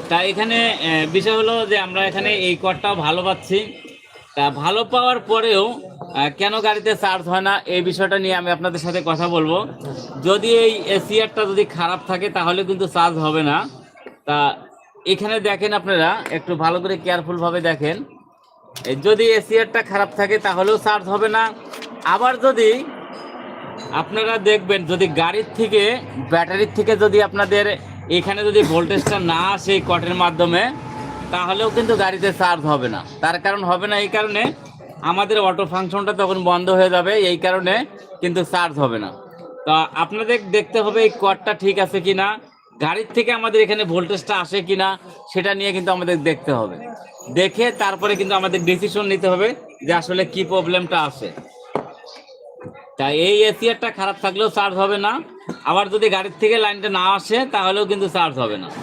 তা এখানে বিষয় হলো যে আমরা এখানে এই কর্ডটাও ভালো পাচ্ছি। তা ভালো পাওয়ার পরেও কেন গাড়িতে চার্জ হয় না এই বিষয়টা নিয়ে আমি আপনাদের সাথে কথা বলবো। যদি এই এসিআরটা যদি খারাপ থাকে তাহলে কিন্তু চার্জ হবে না। তা এখানে দেখেন আপনারা একটু ভালো করে কেয়ারফুলভাবে দেখেন, যদি এসিআরটা খারাপ থাকে তাহলেও চার্জ হবে না। আবার যদি আপনারা দেখবেন যদি গাড়ির থেকে ব্যাটারির থেকে যদি আপনাদের এখানে যদি ভোল্টেজটা না আসে এই কটের মাধ্যমে, তাহলেও কিন্তু গাড়িতে চার্জ হবে না। তার কারণ হবে না এই কারণে আমাদের অটো ফাংশনটা তখন বন্ধ হয়ে যাবে, এই কারণে কিন্তু চার্জ হবে না। তা আপনাদের দেখতে হবে এই কটটা ঠিক আছে কিনা, গাড়ির থেকে আমাদের এখানে ভোল্টেজটা আসে কিনা সেটা নিয়ে কিন্তু আমাদের দেখতে হবে। দেখে তারপরে কিন্তু আমাদের ডিসিশন নিতে হবে যে আসলে কি প্রবলেমটা আছে। তাই এই এসিআরটা খারাপ থাকলেও চার্জ হবে না, আবার যদি গাড়ির থেকে লাইনটা না আসে তাহলেও কিন্তু চার্জ হবে না।